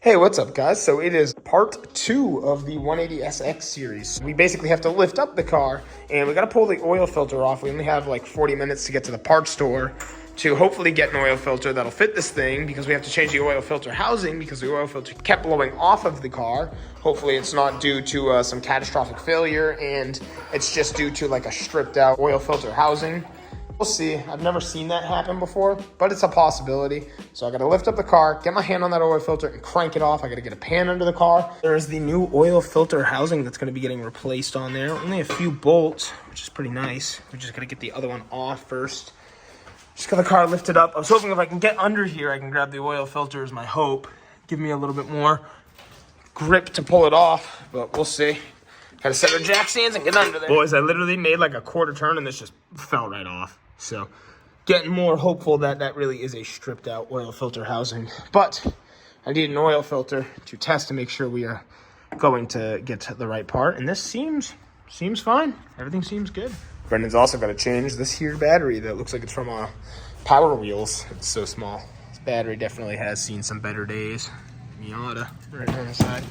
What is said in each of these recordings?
Hey, what's up, guys? So it is part 2 of the 180SX series. We basically have to lift up the car, and we got to pull the oil filter off. We only have like 40 minutes to get to the parts store to hopefully get an oil filter that'll fit this thing, because we have to change the oil filter housing because the oil filter kept blowing off of the car. Hopefully it's not due to some catastrophic failure, and it's just due to like a stripped out oil filter housing. We'll see. I've never seen that happen before, but it's a possibility. So I got to lift up the car, get my hand on that oil filter, and crank it off. I got to get a pan under the car. There's the new oil filter housing that's going to be getting replaced on there. Only a few bolts, which is pretty nice. We're just going to get the other one off first. Just got the car lifted up. I was hoping if I can get under here, I can grab the oil filter is my hope. Give me a little bit more grip to pull it off, but we'll see. Got to set our jack stands and get under there. Boys, I literally made like a quarter turn and this just fell right off. So getting more hopeful that that really is a stripped out oil filter housing. But I need an oil filter to test to make sure we are going to get to the right part. And this seems fine. Everything seems good. Brennan's also got to change this here battery that looks like it's from Power Wheels. It's so small. This battery definitely has seen some better days. Miata right on the side.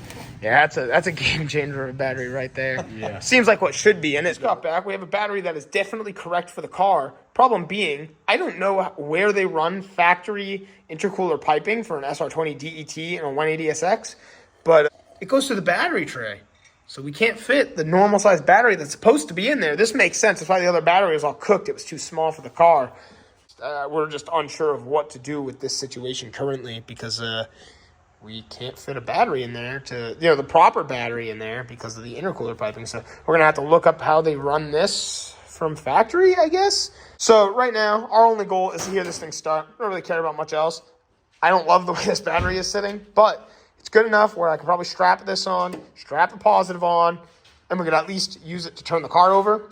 Yeah, that's a game changer of a battery right there. Yeah. Seems like what should be in it. Got back. We have a battery that is definitely correct for the car. Problem being, I don't know where they run factory intercooler piping for an SR20 DET and a 180SX, but it goes to the battery tray. So we can't fit the normal size battery that's supposed to be in there. This makes sense. That's why the other battery was all cooked. It was too small for the car. We're just unsure of what to do with this situation currently because we can't fit a battery in there the proper battery in there because of the intercooler piping. So we're going to have to look up how they run this from factory, I guess. So right now, our only goal is to hear this thing start. I don't really care about much else. I don't love the way this battery is sitting, but it's good enough where I can probably strap this on, strap the positive on, and we're going to at least use it to turn the car over.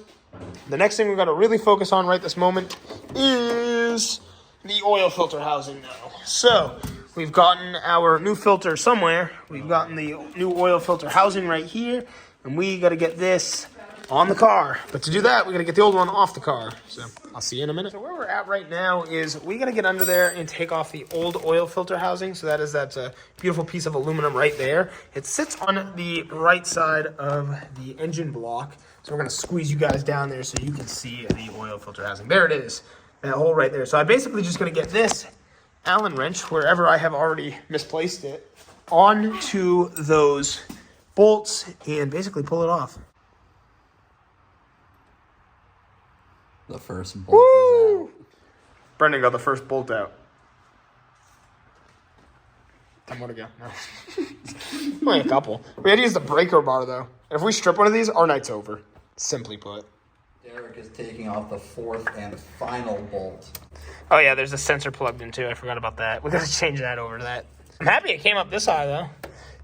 The next thing we're going to really focus on right this moment is the oil filter housing now. So we've gotten our new filter somewhere. We've gotten the new oil filter housing right here, and we got to get this on the car. But to do that, we got to get the old one off the car. So I'll see you in a minute. So where we're at right now is we got to get under there and take off the old oil filter housing. So that is that beautiful piece of aluminum right there. It sits on the right side of the engine block. So we're going to squeeze you guys down there so you can see the oil filter housing. There it is. That hole right there. So I'm basically just going to get this Allen wrench, wherever I have already misplaced it, onto those bolts and basically pull it off. The first bolt is out. Brennan got the first bolt out. 10 more to go. No. Only a couple. We had to use the breaker bar, though. And if we strip one of these, our night's over. Simply put. Derek is taking off the fourth and final bolt. Oh, yeah, there's a sensor plugged in, too. I forgot about that. We got to change that over to that. I'm happy it came up this high, though.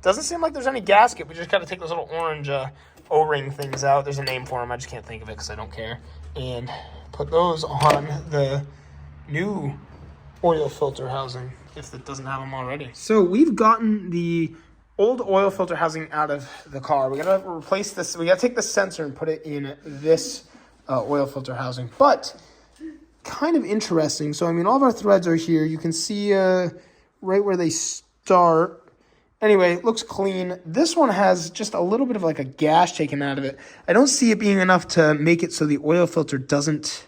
Doesn't seem like there's any gasket. We just got to take those little orange O-ring things out. There's a name for them. I just can't think of it because I don't care. And put those on the new oil filter housing, if it doesn't have them already. So we've gotten the old oil filter housing out of the car. We got to replace this. We got to take the sensor and put it in this oil filter housing. But kind of interesting. So, I mean, all of our threads are here. You can see right where they start. Anyway, it looks clean. This one has just a little bit of like a gash taken out of it. I don't see it being enough to make it so the oil filter doesn't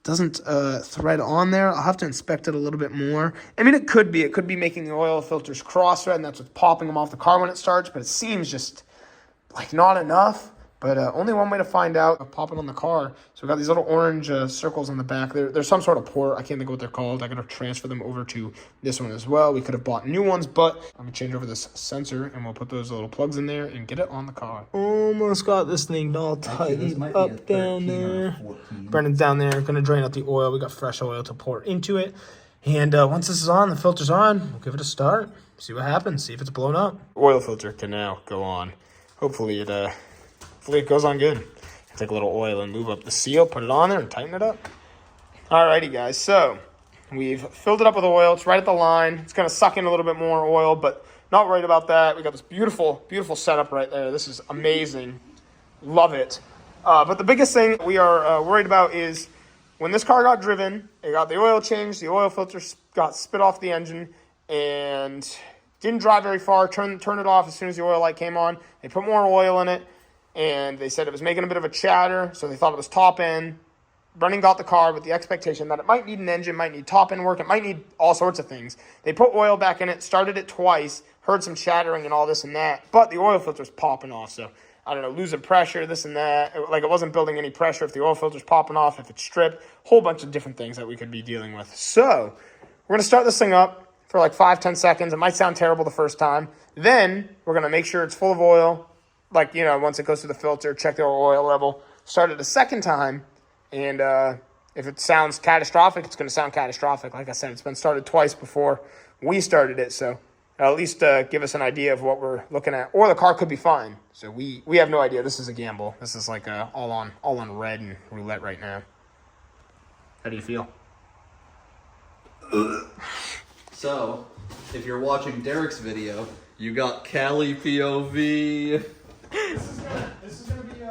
thread on there. I'll have to inspect it a little bit more. I mean, it could be. It could be making the oil filters cross-thread, and that's what's popping them off the car when it starts, but it seems just like not enough. But only one way to find out, pop it on the car. So we've got these little orange circles on the back. There's some sort of port. I can't think of what they're called. I got to transfer them over to this one as well. We could have bought new ones, but I'm going to change over this sensor, and we'll put those little plugs in there and get it on the car. Almost got this thing all tightened up down there. Brennan's down there. Going to drain out the oil. We got fresh oil to pour into it. And once this is on, the filter's on, we'll give it a start. See what happens. See if it's blown up. Oil filter can now go on. Hopefully it goes on good. Take a little oil and move up the seal, put it on there, and tighten it up. Alrighty, guys. So we've filled it up with oil. It's right at the line. It's going to suck in a little bit more oil, but not worried about that. We got this beautiful, beautiful setup right there. This is amazing. Love it. But the biggest thing we are worried about is when this car got driven, it got the oil changed, the oil filter got spit off the engine, and Didn't drive very far, turned it off as soon as the oil light came on. They put more oil in it, and they said it was making a bit of a chatter, so they thought it was top end. Brennan got the car with the expectation that it might need an engine, might need top end work, it might need all sorts of things. They put oil back in it, started it twice, heard some chattering and all this and that, but the oil filter's popping off, so I don't know, losing pressure, this and that. Like, it wasn't building any pressure if the oil filter's popping off, if it's stripped, whole bunch of different things that we could be dealing with. So, we're going to start this thing up for like 5-10 seconds. It might sound terrible the first time. Then, we're going to make sure it's full of oil. Like, you know, once it goes through the filter, check the oil level. Start it a second time. And if it sounds catastrophic, it's going to sound catastrophic. Like I said, it's been started twice before we started it. So, at least give us an idea of what we're looking at. Or the car could be fine. So we have no idea. This is a gamble. This is like all on red and roulette right now. How do you feel? So, if you're watching Derek's video, you got Cali POV. This is gonna be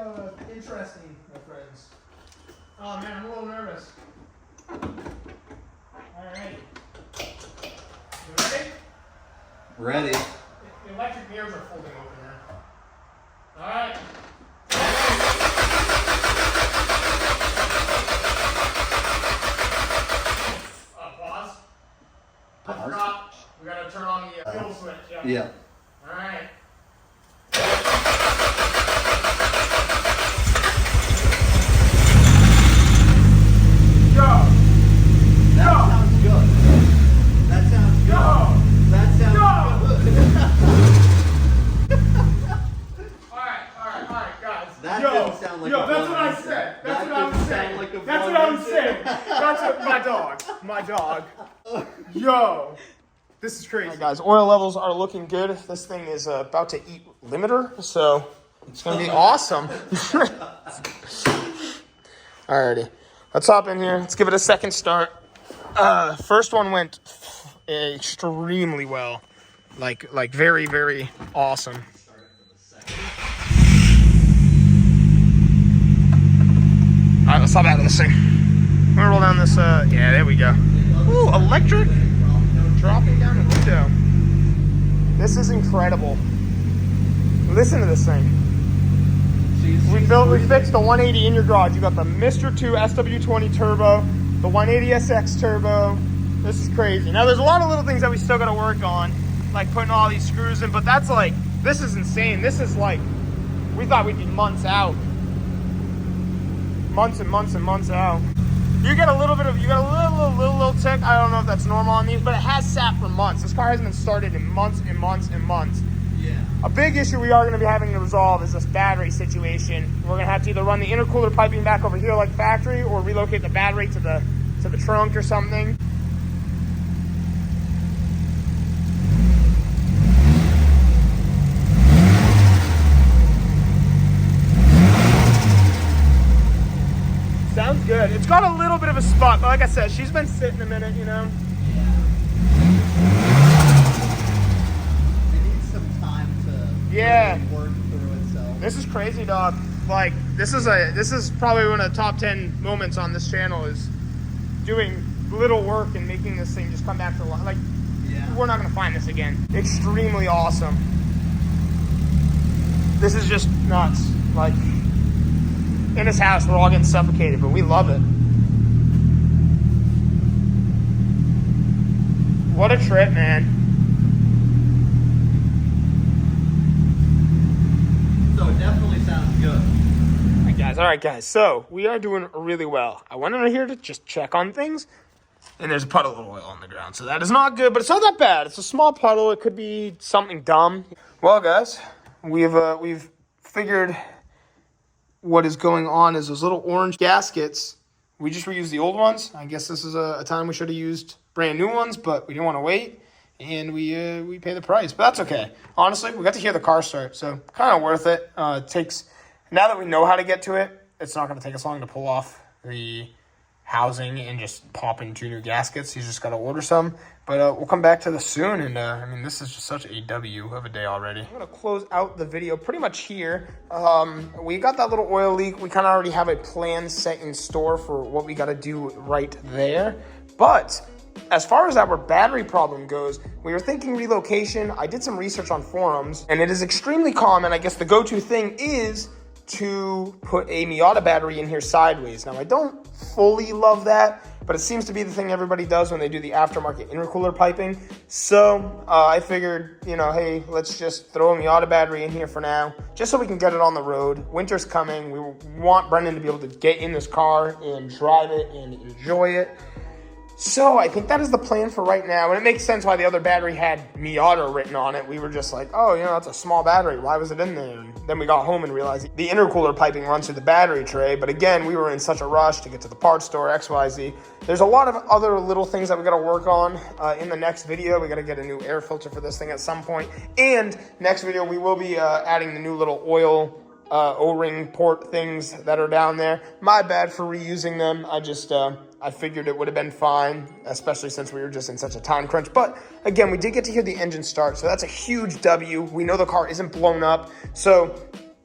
interesting, my friends. Oh man, I'm a little nervous. All right. You ready? Ready. The electric mirrors are folding open now. All right. Pause. I forgot. We gotta turn on the fuel switch. Yeah. All right. Go. That sounds good. That sounds good. Go. That sounds good. All right, guys. That didn't sound like a that's what I buzz. said. That That's what I was didn't saying. sound like a That's what I was buzz. saying. That's what my dog. Yo. This is crazy. All right, guys, oil levels are looking good. This thing is about to eat limiter, so it's going to be awesome. Alrighty. Let's hop in here. Let's give it a second start. First one went extremely well. Like very, very awesome. Alright, let's hop out of this thing. I'm gonna roll down this, yeah, there we go. Ooh, electric dropping down the window. This is incredible. Listen to this thing. We fixed the 180 in your garage. You got the Mr. 2 SW20 turbo, the 180SX turbo. This is crazy. Now, there's a lot of little things that we still got to work on, like putting all these screws in, but that's like, this is insane. This is like, we thought we'd be months out. Months and months and months out. You get a little bit of, you got a little tick. I don't know if that's normal on these, but it has sat for months. This car hasn't been started in months and months and months. Yeah. A big issue we are going to be having to resolve is this battery situation. We're going to have to either run the intercooler piping back over here like factory, or relocate the battery to the trunk or something. Sounds good. It's got a little bit of a spot, but like I said, she's been sitting a minute, you know. Yeah. Really work through itself. This is crazy, dog. Like, this is probably one of the top 10 moments on this channel, is doing little work and making this thing just come back to life. Like, Yeah. we're not gonna find this again. Extremely awesome. This is just nuts. Like, in this house, we're all getting suffocated, but we love it. What a trip, man. So it definitely sounds good. All right, guys. So we are doing really well. I went under here to just check on things, and there's a puddle of oil on the ground. So that is not good, but it's not that bad. It's a small puddle. It could be something dumb. Well, guys, we've figured what is going on is those little orange gaskets. We just reused the old ones. I guess this is a time we should have used brand new ones, but we didn't want to wait, and we pay the price. But that's okay. Honestly, we got to hear the car start, so kind of worth it. It takes, now that we know how to get to it, it's not going to take us long to pull off the housing and just pop in 2 new gaskets. You just got to order some. But we'll come back to this soon. And I mean, this is just such a W of a day already. I'm going to close out the video pretty much here. We got that little oil leak. We kind of already have a plan set in store for what we got to do right there. But As far as our battery problem goes, we were thinking relocation. I did some research on forums, and it is extremely common. I guess the go-to thing is to put a Miata battery in here sideways. Now, I don't fully love that, but it seems to be the thing everybody does when they do the aftermarket intercooler piping. So I figured, hey, let's just throw a Miata battery in here for now, just so we can get it on the road. Winter's coming. We want Brennan to be able to get in this car and drive it and enjoy it. So I think that is the plan for right now, and it makes sense why the other battery had Miata written on it. We were just like, oh, that's a small battery. Why was it in there? And then we got home and realized the intercooler piping runs through the battery tray. But again, we were in such a rush to get to the parts store, XYZ. There's a lot of other little things that we got to work on in the next video. We got to get a new air filter for this thing at some point. And next video, we will be adding the new little oil O-ring port things that are down there. My bad for reusing them. I figured it would have been fine, especially since we were just in such a time crunch. But again, we did get to hear the engine start, so that's a huge W. We know the car isn't blown up. So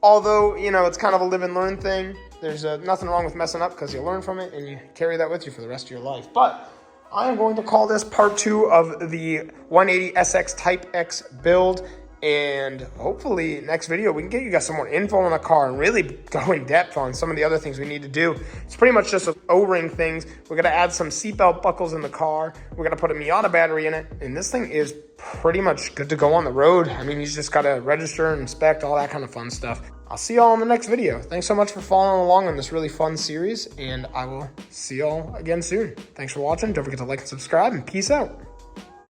although, it's kind of a live and learn thing, there's nothing wrong with messing up because you learn from it and you carry that with you for the rest of your life. But I am going to call this part 2 of the 180SX Type X build. And hopefully next video, we can get you guys some more info on the car and really go in depth on some of the other things we need to do. It's pretty much just O-ring things. We're going to add some seatbelt buckles in the car. We're going to put a Miata battery in it. And this thing is pretty much good to go on the road. I mean, he's just got to register and inspect, all that kind of fun stuff. I'll see y'all in the next video. Thanks so much for following along on this really fun series. And I will see y'all again soon. Thanks for watching. Don't forget to like and subscribe, and peace out.